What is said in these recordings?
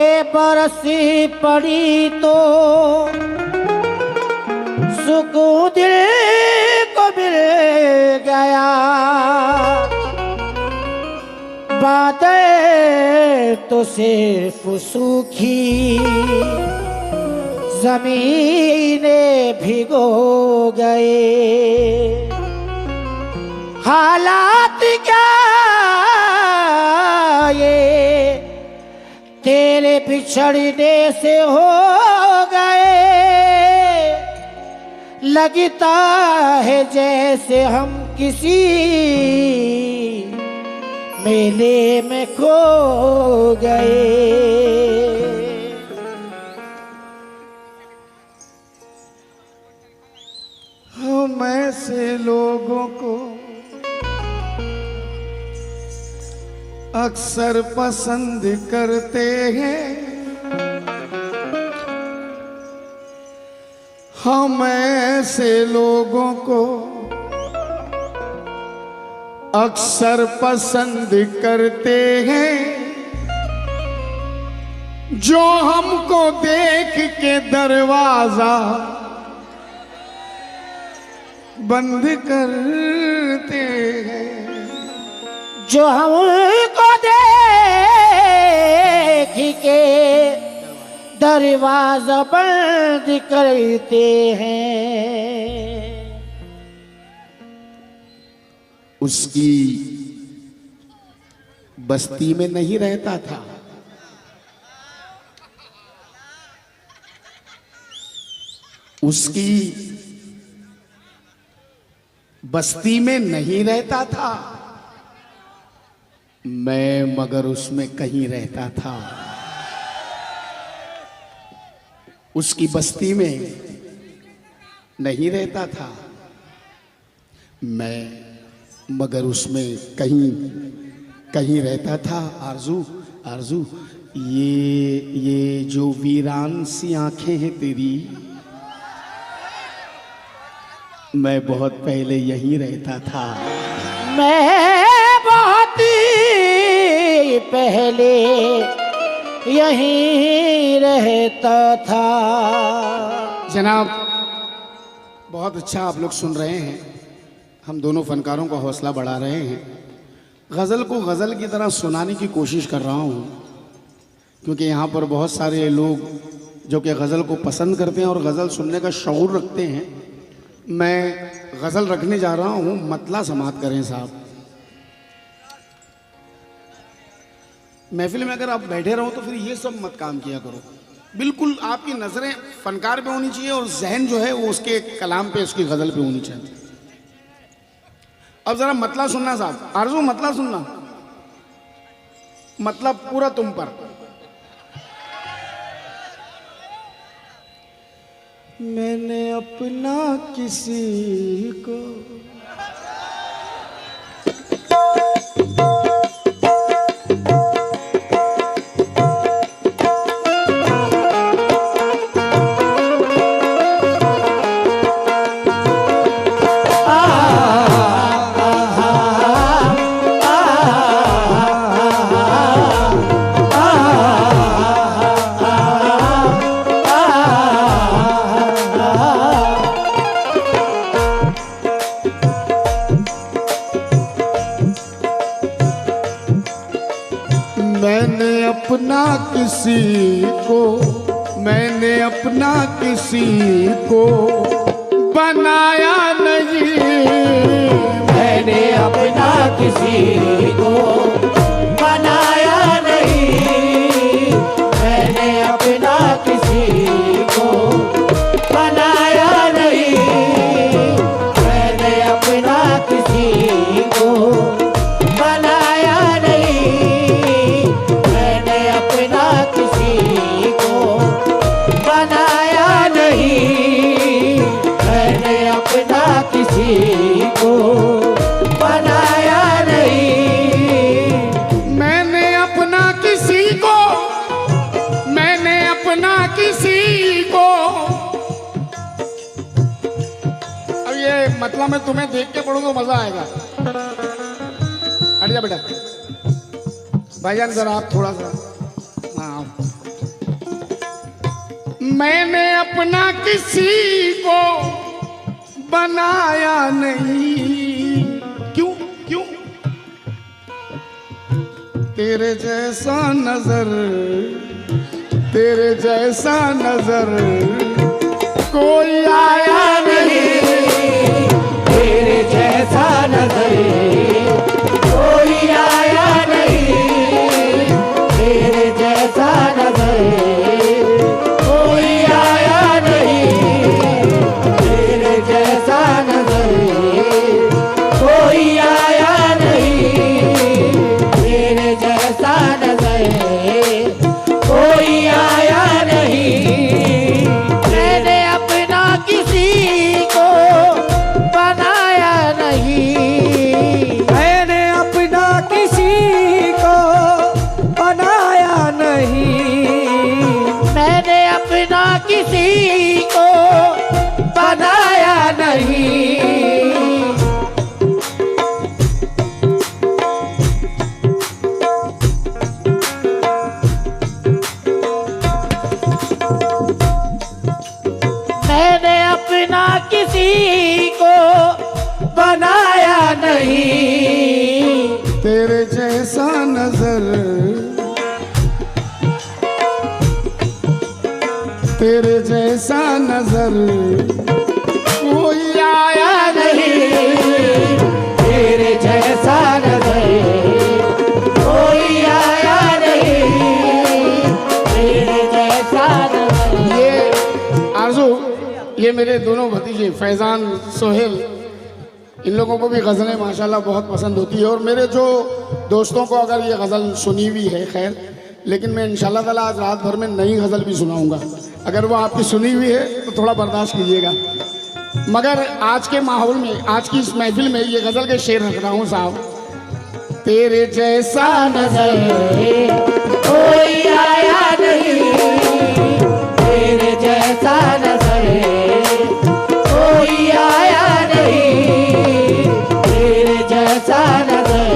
बरसी पड़ी तो सुकून दिल को मिल गया। बातें तो सिर्फ सूखी ज़मीनें भिगो गए। हालात क्या ये तेरे बिछड़ने से हो गए। लगता है जैसे हम किसी मेले में खो गए। हम ऐसे लोगों को अक्सर पसंद करते हैं। हम ऐसे लोगों को अक्सर पसंद करते हैं जो हमको देख के दरवाजा बंद करते हैं। जो हमको देख के दरवाजा बंद करते हैं। उसकी बस्ती में नहीं रहता था, उसकी बस्ती में नहीं रहता था मैं, मगर उसमें कहीं रहता था। उसकी बस्ती में नहीं रहता था मैं, मगर उसमें कहीं कहीं रहता था। आरजू आरजू ये जो वीरान सी आंखें हैं तेरी, मैं बहुत पहले यहीं रहता था। मैं बहुत पहले यहीं रहता था। जनाब, बहुत अच्छा आप लोग सुन रहे हैं। हम दोनों फनकारों का हौसला बढ़ा रहे हैं। गज़ल को गज़ल की तरह सुनाने की कोशिश कर रहा हूँ, क्योंकि यहाँ पर बहुत सारे लोग जो कि गज़ल को पसंद करते हैं और गज़ल सुनने का शऊर रखते हैं। मैं गज़ल रखने जा रहा हूँ, मतला समात करें साहब। महफिल में अगर आप बैठे रहो तो फिर ये सब मत काम किया करो। बिल्कुल आपकी नज़रें फनकार पे होनी चाहिए और जहन जो है वो उसके कलाम पे, उसकी गज़ल पे होनी चाहिए। अब ज़रा मतला सुनना साहब। आरज़ू मतला सुनना, मतलब पूरा तुम पर। मैंने अपना किसी को मैंने अपना किसी को बनाया नहीं। मैंने अपना किसी को बनाया नहीं। मैंने अपना किसी को बनाया नहीं। मैंने अपना किसी को बनाया नहीं। मैंने अपना किसी को बनाया नहीं। मैंने अपना किसी को बनाया नहीं। मैंने अपना किसी को, मैंने अपना किसी को। अब ये मतलब मैं तुम्हें देख के पढ़ूंगा, मजा आएगा। हट जा बेटा। भाईजान जरा आप थोड़ा सा, हाँ मैंने अपना किसी को बनाया नहीं। क्यों क्यों? तेरे जैसा नजर, तेरे जैसा नजर कोई आया नहीं। तेरे जैसा नजर कोई आया नहीं। तेरे जैसा नजर कोई आया नहीं। तेरे जैसा नजर कोई आया नहीं। तेरे जैसा नजर कोई आया नहीं। मैंने अपना किसी को बनाया नहीं। मैंने अपना किसी को बनाया नहीं। मैंने अपना किसी को बनाया नहीं। मैंने अपना किसी को बनाया नहीं। तेरे जैसा नजर, तेरे जैसा नजर कोई आया नहीं। तेरे जैसा नजर कोई आया नहीं। तेरे जैसा नजर। ये आरजू, ये मेरे दोनों भतीजे फैजान, सोहेल, इन लोगों को भी गज़लें माशाल्लाह बहुत पसंद होती है। और मेरे जो दोस्तों को अगर ये गज़ल सुनी हुई है खैर, लेकिन मैं इंशाल्लाह ताला आज रात भर में नई गज़ल भी सुनाऊंगा। अगर वो आपकी सुनी हुई है तो थोड़ा बर्दाश्त कीजिएगा। मगर आज के माहौल में, आज की इस महफिल में ये गज़ल के शेर रख रहा हूँ साहब। तेरे जैसा नजर कोई आया नहीं। तेरे जैसा नजर कोई आया नहीं। तेरे जैसा नजर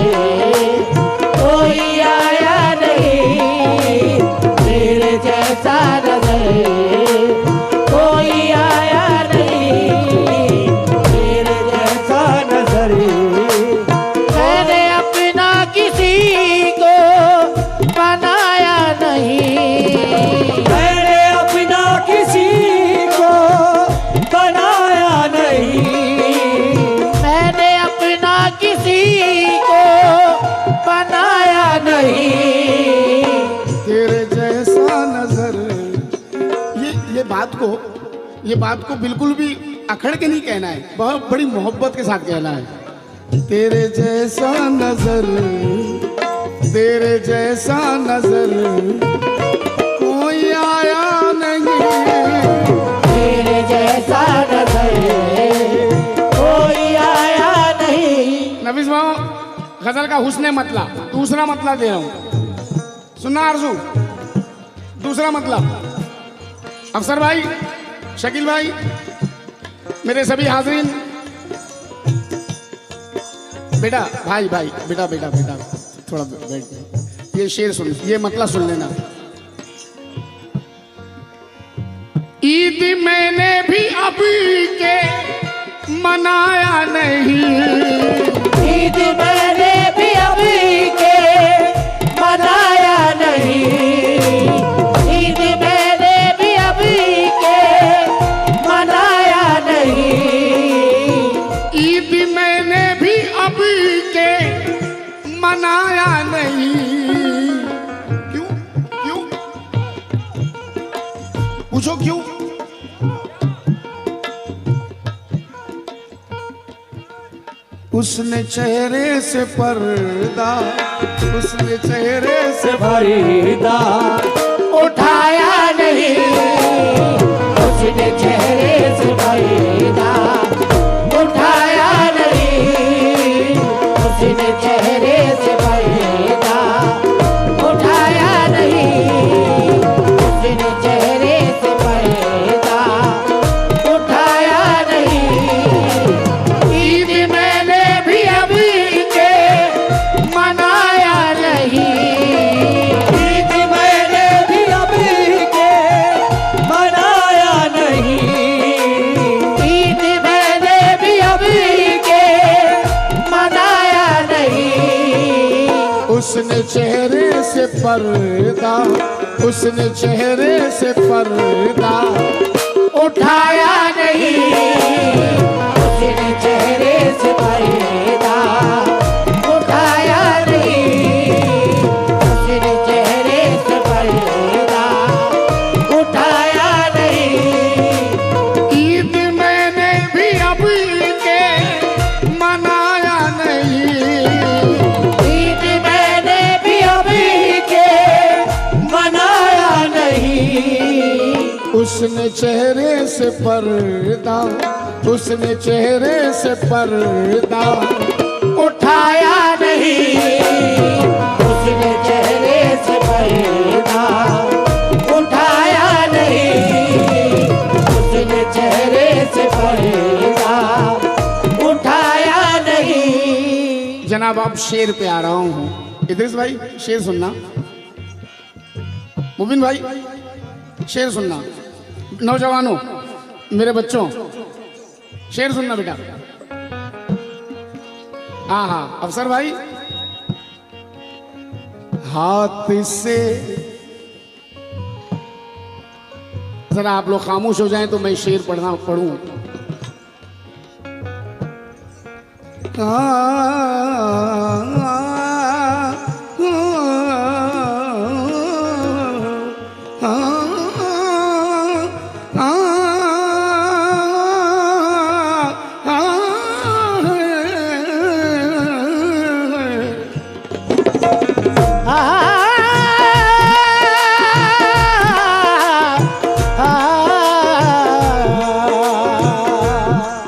कोई आया नहीं। तेरे जैसा नजर कोई आया नहीं। तेरे जैसा नजर। मैंने अपना किसी को बनाया नहीं। मैंने अपना किसी को बनाया नहीं। मैंने अपना किसी को बनाया नहीं। तेरे जैसा नजर। ये बात को बिल्कुल भी अखड़ के नहीं कहना है, बहुत बड़ी मोहब्बत के साथ कहना है। तेरे जैसा नजर, तेरे जैसा नजर कोई आया नहीं। तेरे जैसा नजर कोई आया नहीं। नफीस भाव, गजल का हुस्ने मतला, दूसरा मतला दे रहा हूं, सुनना आरजू। दूसरा मतला, अफसर भाई, शकील भाई, मेरे सभी हाजरीन, बेटा भाई भाई बेटा बेटा बेटा थोड़ा बैठ, ये शेर सुन, ये मतला सुन लेना। ईद मैंने भी अभी के मनाया नहीं। ईद मैंने भी अभी के मनाया नहीं। ईद मैंने भी अभी के मनाया नहीं। ईद मैंने भी अभी के मनाया नहीं। क्यों क्यों पूछो क्यों? उसने चेहरे से पर्दा, उसने चेहरे से पर्दा उठाया नहीं। उसने चेहरे से पर्दा उठाया नहीं। उसने चेहरे से पर्दा उठाया नहीं। उसने चेहरे से पर्दा उठाया नहीं। ईद मैंने भी अभी के मनाया नहीं। ईद मैंने भी पर्दा, उसने चेहरे से पर्दा उठाया नहीं, उसने चेहरे से पर्दा उठाया नहीं, उसने चेहरे से पर्दा उठाया नहीं। ईद मैंने भी अभी के मनाया नहीं, ईद मैंने भी अभी के मनाया नहीं, उसने चेहरे से पर्दा, उसने चेहरे से पर्दा उठाया नहीं, उसने चेहरे से पर्दा उठाया नहीं, उसने चेहरे से पर्दा उठाया नहीं। जनाब अब शेर पे आ रहा हूँ। इद्रिस भाई शेर सुनना, मुबिन भाई शेर सुनना, नौजवानों मेरे बच्चों शेर सुनना बेटा। हाँ हाँ अफसर भाई, हाथ से जरा आप लोग खामोश हो जाएं तो मैं शेर पढ़ूं।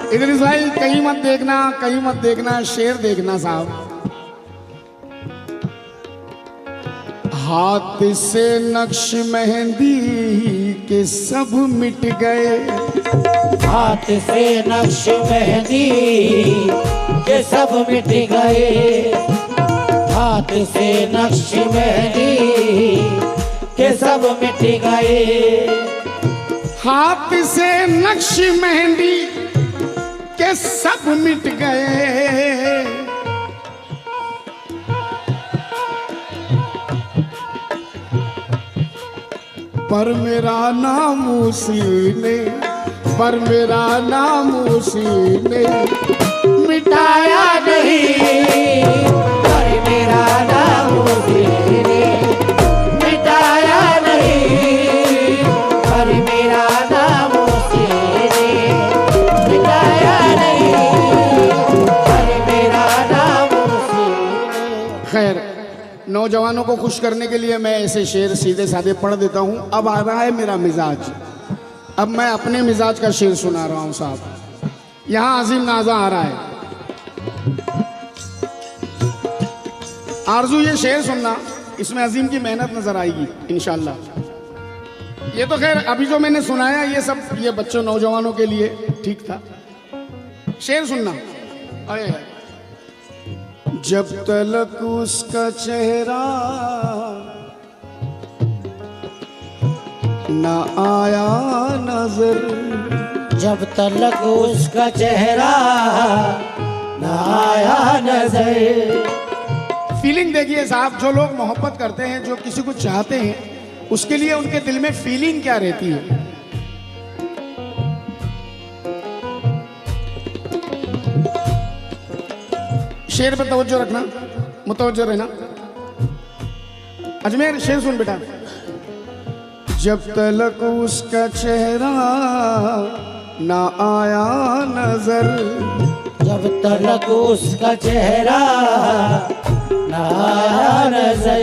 इद्रिस भाई कहीं मत देखना, कहीं मत देखना, शेर देखना साहब। हाथ से नक्श मेहंदी के सब मिट गए, हाथ से नक्श मेहंदी के सब मिट गए, हाथ से नक्श मेहंदी के सब मिट गए, हाथ से नक्श मेहंदी के सब मिट गए, पर मेरा नाम उसी ने, पर मेरा नाम उसी ने मिटाया नहीं, पर मेरा नाम उसी ने मिटाया नहीं, पर मेरा नाम उसी ने मिटाया नहीं, पर मेरा नाम उसी ने। खैर नौजवानों को खुश करने के लिए मैं ऐसे शेर सीधे साधे पढ़ देता हूँ। अब आ रहा है मेरा मिजाज, अब मैं अपने मिजाज का शेर सुना रहा हूँ साहब। यहाँ अजीम नाजा आ रहा है। आरजू ये शेर सुनना, इसमें अजीम की मेहनत नजर आएगी इंशाल्लाह। ये तो खैर अभी जो मैंने सुनाया ये सब ये बच्चों नौजवानों के लिए ठीक था। शेर सुनना, आए जब तलक उसका चेहरा न आया नजर, जब तलक उसका चेहरा न आया नजर। फीलिंग देखिए साहब, जो लोग मोहब्बत करते हैं, जो किसी को चाहते हैं, उसके लिए उनके दिल में फीलिंग क्या रहती है। शेर पर तवज्जो रखना, मुतवज्जो रहना। अजमेर शेर सुन बेटा। जब तलक उसका चेहरा ना आया नजर, जब तलक उसका चेहरा ना आया नजर,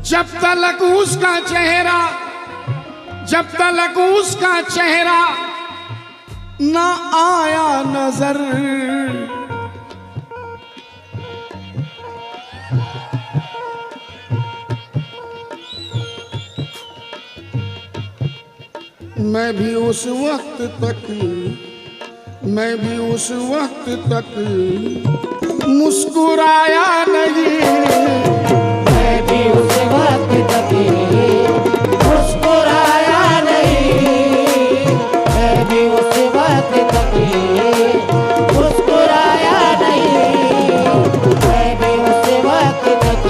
जब तलक उसका चेहरा, जब तलक उसका चेहरा ना आया नजर, मैं भी उस वक्त तक, मैं भी उस वक्त तक मुस्कुराया नहीं, मैं भी उस वक्त तक मुस्कुराया नहीं, मैं भी उस वक्त तक मुस्कुराया नहीं, मैं भी उस वक्त तक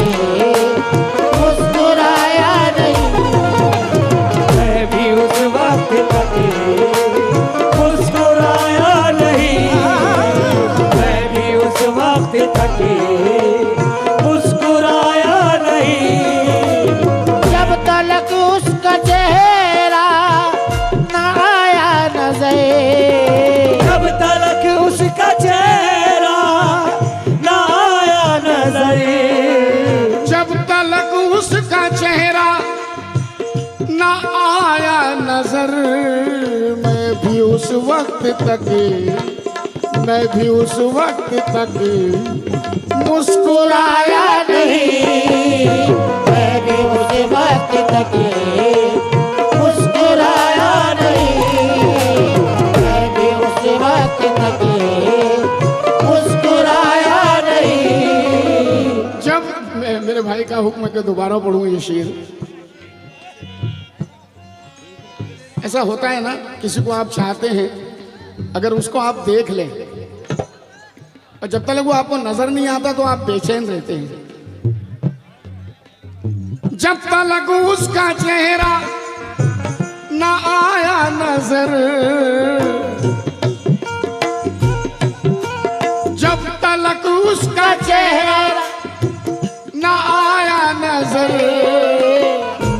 ना आया नजर, मैं भी उस वक्त तक, मैं भी उस वक्त तक मुस्कुराया नहीं, मैं भी उस वक्त तक मुस्कुराया नहीं, मैं भी उस वक्त तक मुस्कुराया नहीं। जब मेरे भाई का हुक्म है कि दोबारा पढ़ूंगा ये शेर। ऐसा होता है ना, किसी को आप चाहते हैं, अगर उसको आप देख लें और जब तक वो आपको नजर नहीं आता तो आप बेचैन रहते हैं। जब तक उसका चेहरा ना आया नजर, जब तक उसका चेहरा ना आया नजर,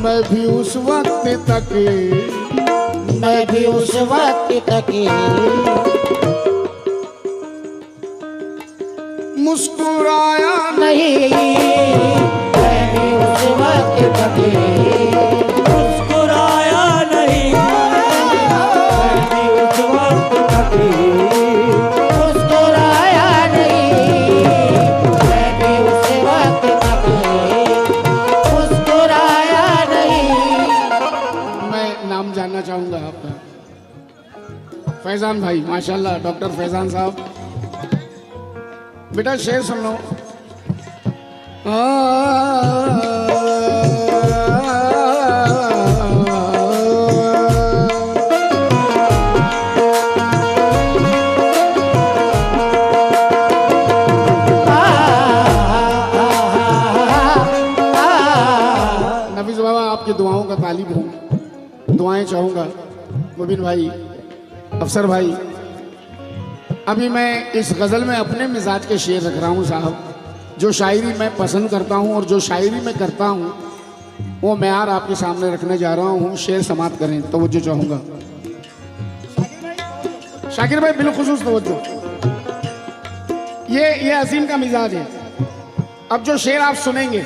मैं भी उस वक्त तक, मैं भी उस वक्त तक मुस्कुराया नहीं, मैं भी उस वक्त तक मुस्कुराया नहीं, मैं भी उस वक्त तक मुस्कुराया नहीं, मैं भी उस वक्त तक मुस्कुराया नहीं। मैं नाम जानना चाहूंगा आपका। फैजान भाई, माशाल्लाह, डॉक्टर फैजान साहब। बेटा शेर सुन लो। नफीस बाबा, आपकी दुआओं का तालिब हूँ, दुआएं चाहूंगा। मुबीन भाई, अफसर भाई, अभी मैं इस गज़ल में अपने मिजाज के शेर रख रहा हूँ साहब। जो शायरी मैं पसंद करता हूँ और जो शायरी मैं करता हूँ वो मेयार आपके सामने रखने जा रहा हूँ। शेर समाप्त करें, तवज्जो चाहूँगा। शाकिर भाई बिलखुसूस तवज्जो। ये अजीम का मिजाज है। अब जो शेर आप सुनेंगे,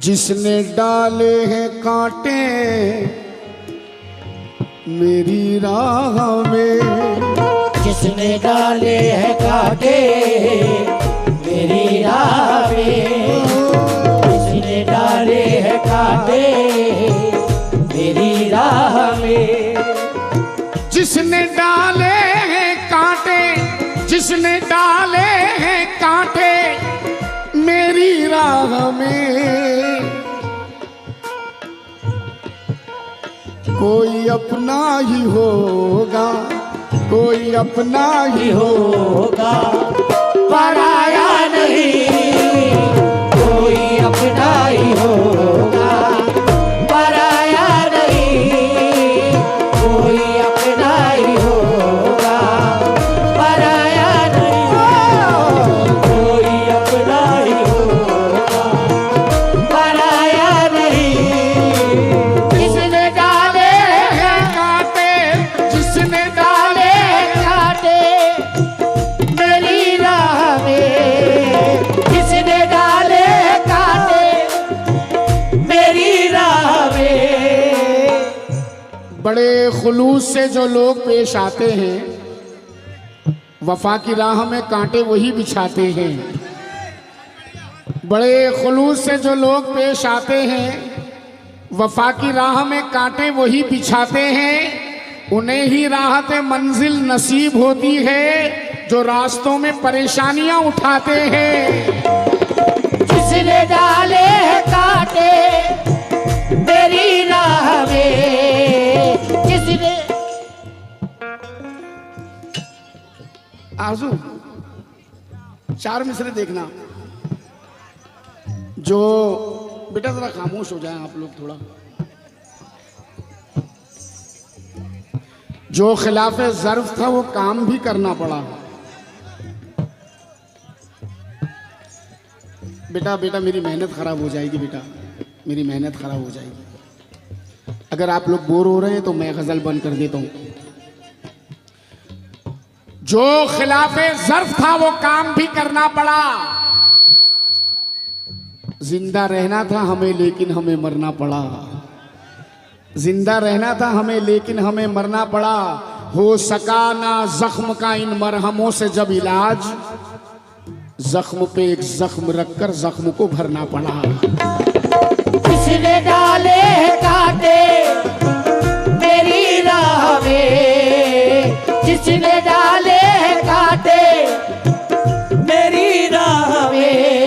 जिसने डाले हैं कांटे मेरी राह में, जिसने डाले हैं कांटे मेरी राह में, जिसने डाले हैं कांटे मेरी राह में, जिसने डाले हैं कांटे, जिसने डाले हैं कांटे मेरी राह में, कोई अपना ही होगा, कोई अपना ही होगा, पराया नहीं, कोई अपना ही होगा, पराया नहीं, कोई अपना ही होगा, पराया नहीं, कोई अपना ही होगा, पराया नहीं। जिसने डाले हैं कांटे, जिसने डाले कांटे मेरी राह में, जिसने डाले कांटे मेरी राह में। बड़े खुलूस से जो लोग पेश आते हैं, वफा की राह में कांटे वही बिछाते हैं। बड़े खुलूस से जो लोग पेश आते हैं, वफा की राह में कांटे वही बिछाते हैं। उन्हें ही राहत मंजिल नसीब होती है जो रास्तों में परेशानियां उठाते हैं। जिसने डाले कांटे मेरी राह में, जिसने आरज़ू, चार मिसरे देखना। जो बेटा जरा खामोश हो जाए आप लोग थोड़ा। जो खिलाफ ज़र्फ था वो काम भी करना पड़ा। बेटा बेटा मेरी मेहनत खराब हो जाएगी, बेटा मेरी मेहनत खराब हो जाएगी। अगर आप लोग बोर हो रहे हैं तो मैं गजल बंद कर देता हूं। जो खिलाफ ज़र्फ था वो काम भी करना पड़ा। जिंदा रहना था हमें लेकिन हमें मरना पड़ा। जिंदा रहना था हमें लेकिन हमें मरना पड़ा। हो सका ना जख्म का इन मरहमों से जब इलाज, जख्म पे एक जख्म रखकर जख्म को भरना पड़ा। किसने डाले कांटे मेरी राह में, किसने डाले कांटे मेरी राह में।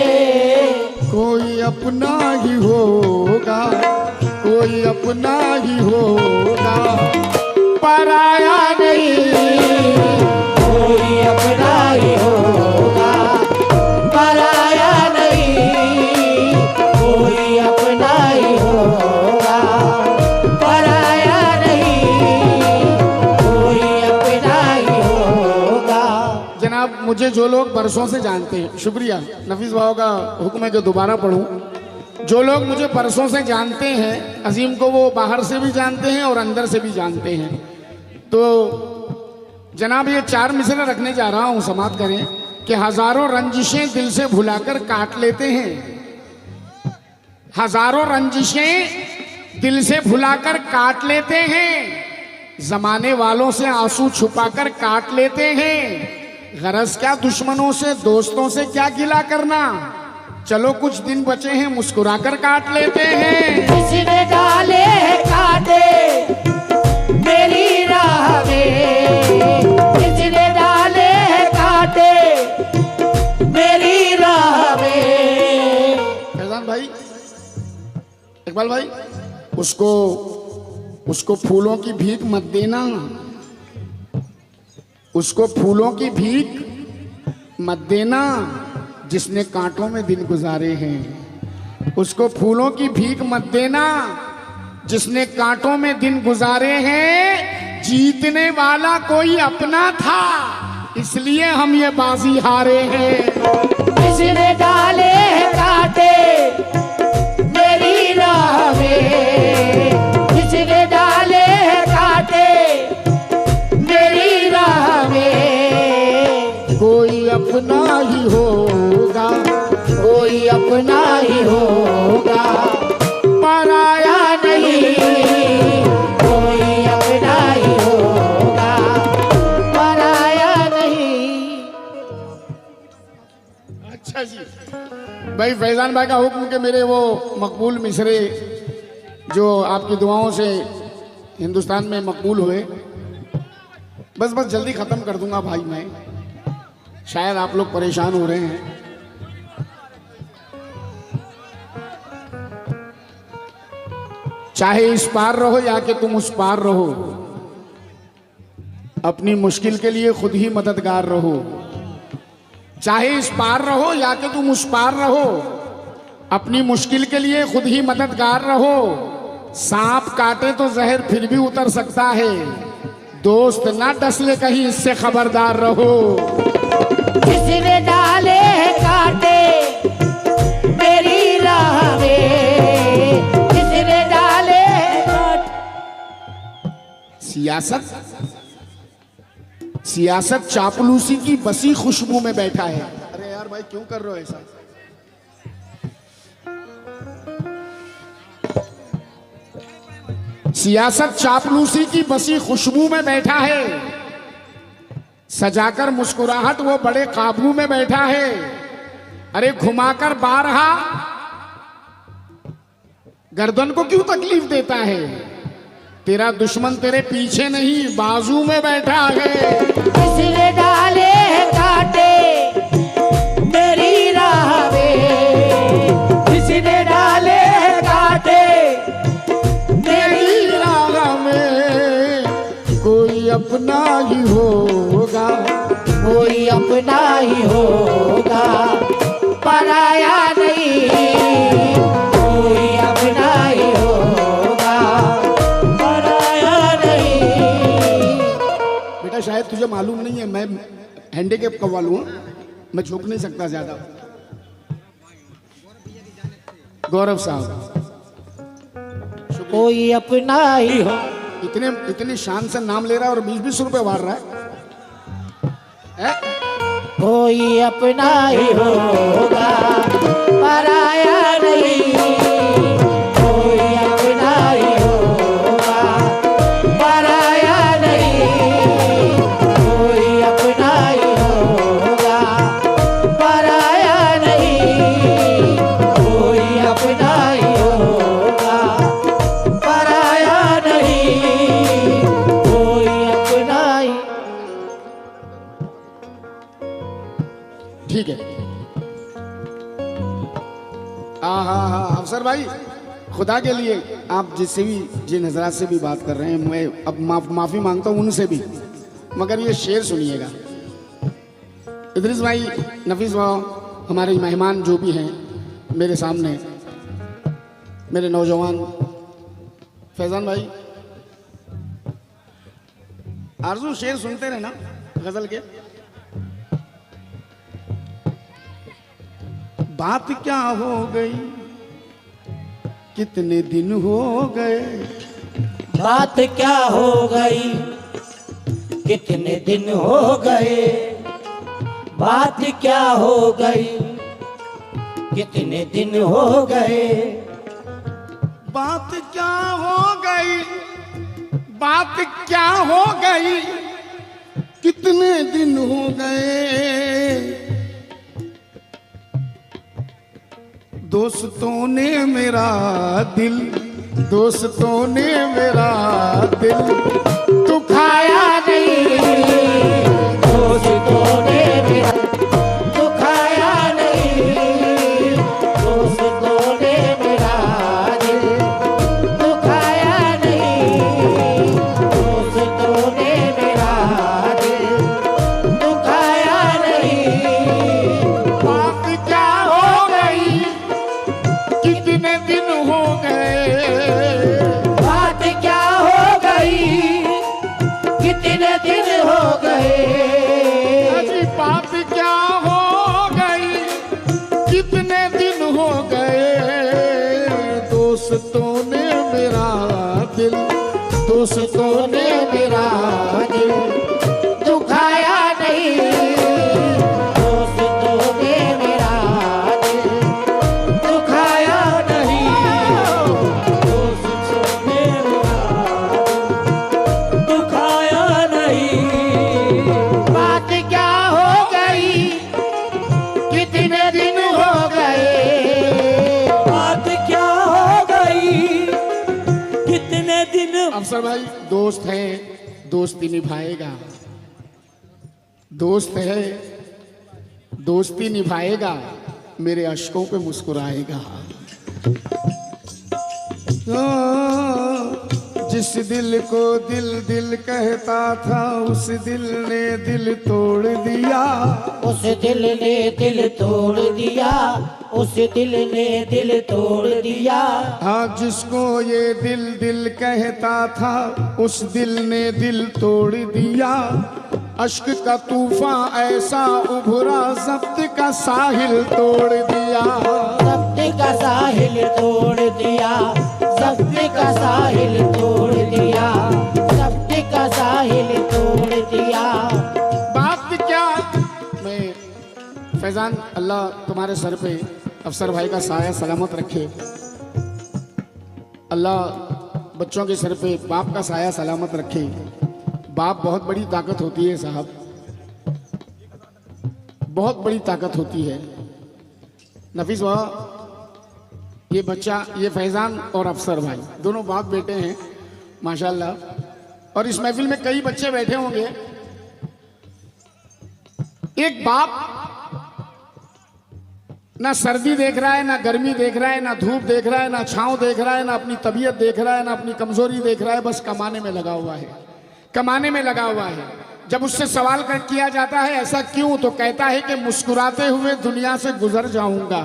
कोई अपना ही होगा, कोई अपना ही होगा, पराया नहीं। कोई अपना ही होगा, पराया नहीं। कोई अपना ही होगा, पराया नहीं। कोई अपना ही होगा। जनाब, मुझे जो लोग बरसों से जानते हैं, शुक्रिया नफीस भाव का हुक्म है कि दोबारा पढ़ूं। जो लोग मुझे बरसों से जानते हैं, अजीम को वो बाहर से भी जानते हैं और अंदर से भी जानते हैं। तो जनाब, ये 4 मिसरे रखने जा रहा हूं, समाप्त करें कि हजारों रंजिशें दिल से भुलाकर काट लेते हैं। हजारों रंजिशें दिल से भुलाकर काट लेते हैं। जमाने वालों से आंसू छुपाकर काट लेते हैं। गरज क्या दुश्मनों से दोस्तों से क्या गिला करना, चलो कुछ दिन बचे हैं मुस्कुराकर काट लेते हैं। किसने डाले कांटे मेरी राह में, किसने डाले कांटे मेरी राह में। फैजान भाई, इकबाल भाई, उसको फूलों की भीख मत देना, उसको फूलों की भीख मत देना जिसने कांटों में दिन गुजारे हैं। उसको फूलों की भीख मत देना जिसने कांटों में दिन गुजारे हैं। जीतने वाला कोई अपना था, इसलिए हम ये बाजी हारे हैं। किसने डाले कांटे मेरी राह में, किसने डाले कांटे मेरी राह में। कोई अपना ही होगा, कोई अपना ही होगा, पराया नहीं। कोई अपना ही होगा, पराया नहीं। अच्छा जी भाई, फैजान भाई का हुक्म के मेरे वो मकबूल मिसरे जो आपकी दुआओं से हिंदुस्तान में मकबूल हुए, बस जल्दी ख़त्म कर दूंगा भाई मैं। शायद आप लोग परेशान हो रहे हैं। चाहे इस पार रहो या कि तुम उस पार रहो, अपनी मुश्किल के लिए खुद ही मददगार रहो। चाहे इस पार रहो या कि तुम उस पार रहो, अपनी मुश्किल के लिए खुद ही मददगार रहो। सांप काटे तो जहर फिर भी उतर सकता है, दोस्त ना डसले कहीं, इससे खबरदार रहो। किसने डाले कांटे मेरी राह में, किसने डाले सियासत चापलूसी की बसी खुशबू में बैठा है। अरे यार भाई, क्यों कर रहे हो ऐसा? सियासत चापलूसी की बसी खुशबू में बैठा है। सजाकर मुस्कुराहट वो बड़े काबू में बैठा है। अरे घुमाकर बारहा गर्दन को क्यों तकलीफ देता है? तेरा दुश्मन तेरे पीछे नहीं बाजू में बैठा है। किसने डाले कांटे मेरी राह में, किसने डाले कांटे मेरी राह में। कोई अपना ही होगा, कोई अपना ही होगा, पराया नहीं। कोई अपना ही होगा, पराया नहीं। बेटा शायद तुझे मालूम नहीं है, मैं हैंडीकैप का वालू हूं, मैं झुक नहीं सकता ज्यादा। गौरव साहब, कोई अपना ही हो। इतने शान से नाम ले रहा है और 20-20 रुपए वार रहा है? कोई अपना ही होगा, पराया नहीं, कोई अपना ही होगा। पराया नहीं, कोई अपना ही होगा। पराया नहीं, कोई अपना ही होगा। पराया नहीं, कोई अपना ही। ठीक है। हाँ अफसर भाई, खुदा के लिए आप जिससे भी जिन हजरात से भी बात कर रहे हैं, मैं अब माफ़ी मांगता हूँ उनसे भी, मगर ये शेर सुनिएगा। इदरीस भाई, नफीस भाई, हमारे मेहमान जो भी हैं मेरे सामने, मेरे नौजवान फैजान भाई, आरजू शेर सुनते रहे ना गजल के। बात क्या हो गई, कितने दिन हो गए। बात क्या हो गई, कितने दिन हो गए। बात क्या हो गई, कितने दिन हो गए। बात क्या हो गई, बात क्या हो गई, कितने दिन हो गए। दोस्तों ने मेरा दिल, दोस्तों ने मेरा दिल दुखाया नहीं। दोस्तों ने मेरा दुखाया नहीं। दोस्तों ने मेरा दिल दुखाया नहीं। दोस्तों ने मेरा दिल दुखाया नहीं। बात क्या हो गई, कितने दिन हो गए। बात क्या हो गई, कितने दिन हो गए। अजी बात क्या हो गई, कितने दिन हो गए। दोस्तों ने मेरा दिल, दोस्तों ने मेरा दिल दुखाया नहीं। दोस्तों ने मेरा दिल दुखाया नहीं। दोस्तों ने मेरा दिल दुखाया नहीं। बात क्या हो गई, कितने दिन हो गए। बात क्या हो गई, कितने दिन। अफसर भाई, दोस्त है दोस्ती निभाएगा, दोस्त है दोस्ती निभाएगा, मेरे अश्कों पे मुस्कुराएगा। जिस दिल को दिल दिल कहता था, उस दिल ने दिल तोड़ दिया। उस दिल ने दिल तोड़ दिया। उस दिल ने दिल तोड़ दिया। हाँ, जिसको ये दिल दिल कहता था, उस दिल ने दिल तोड़ दिया। अश्क का तूफान ऐसा उभरा, जब्त का साहिल तोड़ दिया। जब्त का साहिल तोड़ दिया। जब्त का साहिल तोड़ दिया। जब्त का साहिल तोड़ दिया। बात क्या। मैं फैजान, अल्लाह तुम्हारे सर पे अफसर भाई का साया सलामत रखे। अल्लाह बच्चों के सर पे बाप का साया सलामत रखे। बाप बहुत बड़ी ताकत होती है साहब, बहुत बड़ी ताकत होती है। नफीस भाई, ये बच्चा, ये फैजान और अफसर भाई दोनों बाप बेटे हैं माशाल्लाह। और इस महफिल में कई बच्चे बैठे होंगे। एक बाप ना सर्दी देख रहा है, ना गर्मी देख रहा है, ना धूप देख रहा है, ना छांव देख रहा है, ना अपनी तबीयत देख रहा है, ना अपनी कमजोरी देख रहा है, बस कमाने में लगा हुआ है, कमाने में लगा हुआ है। जब उससे सवाल किया जाता है ऐसा क्यों, तो कहता है कि मुस्कुराते हुए दुनिया से गुजर जाऊंगा,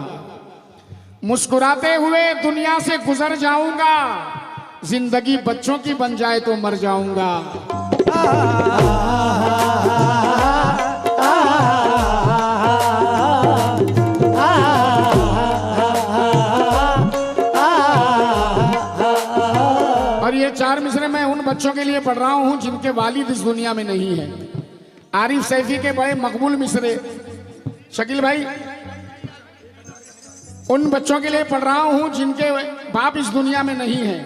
मुस्कुराते हुए दुनिया से गुजर जाऊंगा, जिंदगी बच्चों की बन जाए तो मर जाऊंगा। और ये चार मिसरे मैं उन बच्चों के लिए पढ़ रहा हूं जिनके वालिद इस दुनिया में नहीं है। आरिफ सैफी के बड़े मकबूल मिसरे, शकील भाई, उन बच्चों के लिए पढ़ रहा हूं जिनके बाप इस दुनिया में नहीं है।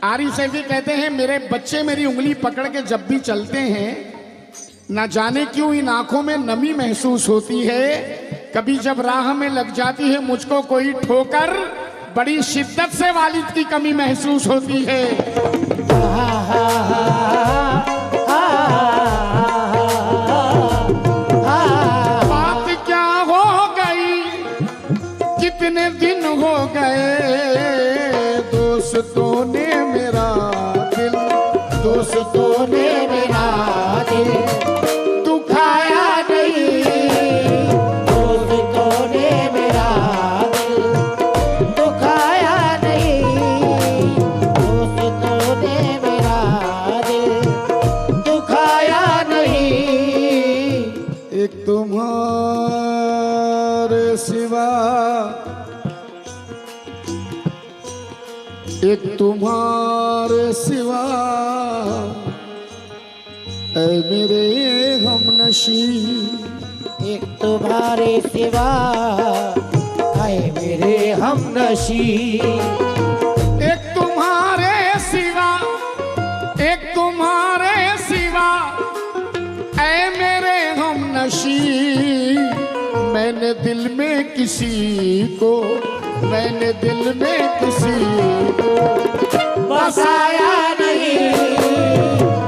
आरिफ सैफी कहते हैं मेरे बच्चे मेरी उंगली पकड़ के जब भी चलते हैं, ना जाने क्यों इन आंखों में नमी महसूस होती है। कभी जब राह में लग जाती है मुझको कोई ठोकर, बड़ी शिद्दत से वालिद की कमी महसूस होती है। बात क्या हो गई, कितने दिन हो गए, दोस्तों ने मेरा दिल, दोस्तों ने मेरा दिल दुखाया नहीं, दोस्तों ने मेरा दिल दुखाया नहीं, दोस्तों ने मेरा दिल दुखाया नहीं। एक तुम्हारे सिवा, एक तुम्हारे सिवा, ऐ मेरे हमनशी, एक तुम्हारे सिवा, ऐ मेरे हमनशी, एक तुम्हारे सिवा, एक तुम्हारे सिवा, ऐ मेरे हमनशी। मैंने दिल में किसी को, मैंने दिल में किसी को बसाया नहीं,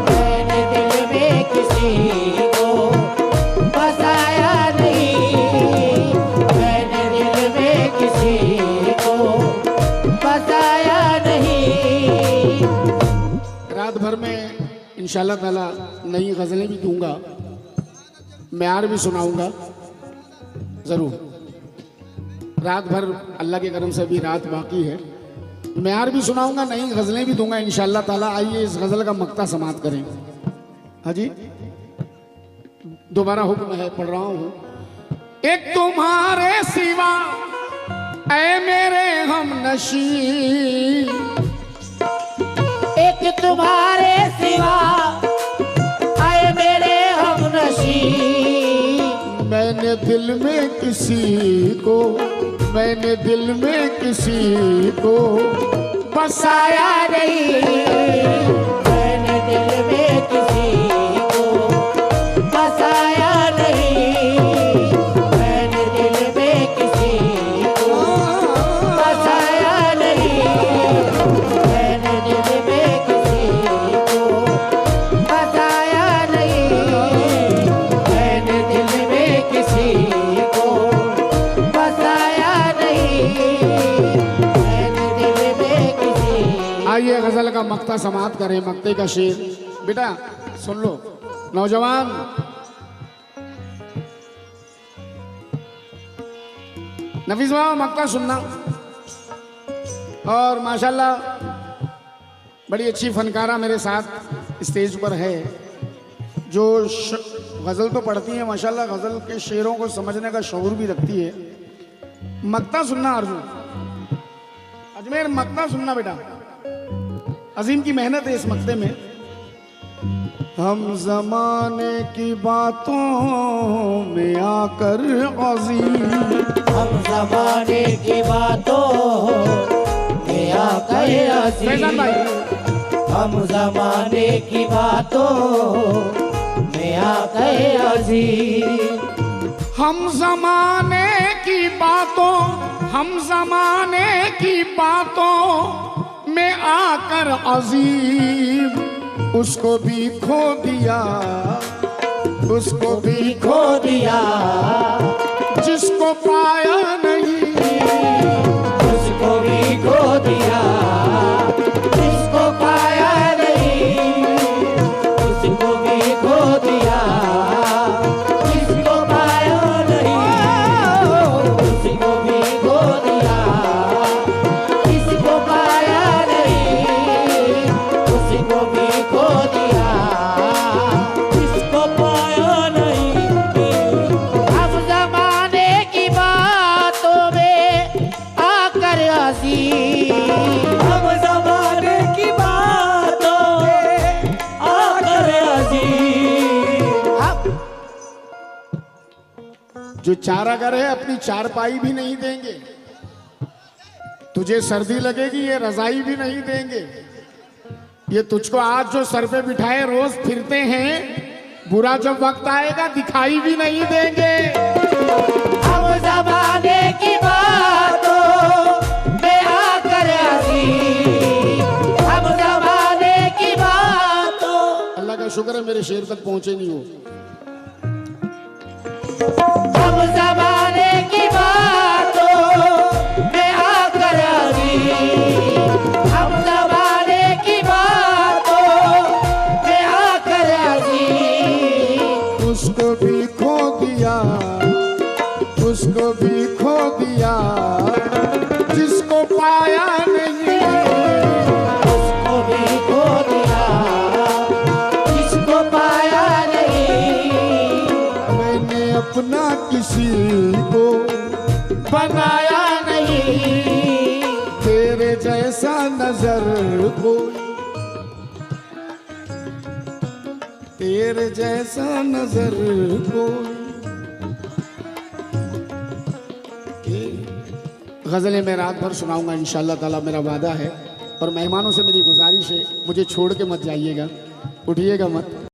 मैंने दिल में किसी को बसाया नहीं, मैंने दिल में किसी को बसाया नहीं। रात भर में इंशाल्लाह ताला नई गज़लें भी दूंगा, म्यार भी सुनाऊंगा ज़रूर। रात भर अल्लाह के करम से अभी रात बाकी है, म्यार भी सुनाऊंगा, नई गज़लें भी दूंगा इंशाल्लाह ताला। आइए इस गज़ल का मक्ता समाप्त करें। हाँ जी, दोबारा हुक्म है, पढ़ रहा हूँ। एक तुम्हारे सिवा, ऐ मेरे हमनशी, एक तुम्हारे सिवा, ऐ मेरे हमनशी। मैंने दिल में किसी को, मैंने दिल में किसी को बसाया नहीं, मैंने दिल में किसी को बसाया नहीं, मैंने दिल में किसी को बसाया नहीं, मैंने दिल में किसी को बसाया नहीं, मैंने दिल में किसी को बसाया नहीं, मैंने दिल में किसी। आइए गजल का मक्ता समाप्त करें। मक्ते का शेर बेटा सुन लो नौजवान। नफीस बाबा मक्ता सुनना। और माशाल्लाह बड़ी अच्छी फनकारा मेरे साथ स्टेज पर है जो गज़ल तो पढ़ती है माशाल्लाह, गज़ल के शेरों को समझने का शऊर भी रखती है। मक्ता सुनना अर्जुन, अजमेर मक्ता सुनना बेटा, अजीम की मेहनत है इस मक्ते में। हम जमाने की बातों में आकर अजीम, हम जमाने की बातों में आकर फैजान भाई, अजीम, हम जमाने की बातों में आकर अजीम, हम जमाने की बातों, हम जमाने की बातों में आकर अजीम, उसको भी खो दिया, उसको भी खो दिया, जिसको पाया नहीं, उसको भी खो दिया, जिसको पाया नहीं, उसको भी खो दिया, जिसको पाया नहीं, उसको भी खो दिया, जिसको पाया नहीं, उसको भी खो दिया, जिसको पाया नहीं। हम जमाने की बातों में आकर अजीम, हम जमाने की बातों में आकर अजीम, जो चारागर है अपनी चारपाई भी नहीं देंगे, तुझे सर्दी लगेगी ये रजाई भी नहीं देंगे। ये तुझको आज जो सर पे बिठाए रोज फिरते हैं, बुरा जब वक्त आएगा दिखाई भी नहीं देंगे। हम जमाने की बातों में आकर अजीज, हम जमाने की बातों। अल्लाह का शुक्र है मेरे शेर तक पहुंचे नहीं हो। हम जमाने की बातों में आकर अजीज, हम जमाने की बातों में आकर अजीज। उसको भी खो दिया, उसको भी खो दिया जिसको पाया नहीं। उसको भी खो दिया जिसको पाया नहीं। मैंने अपना किसी को बनाया नहीं। तेरे जैसा नजर कोई, तेरे जैसा नजर कोई। गज़लें मैं रात भर सुनाऊंगा इंशाअल्लाह ताला, मेरा वादा है। और मेहमानों से मेरी गुजारिश है, मुझे छोड़ के मत जाइएगा, उठिएगा मत।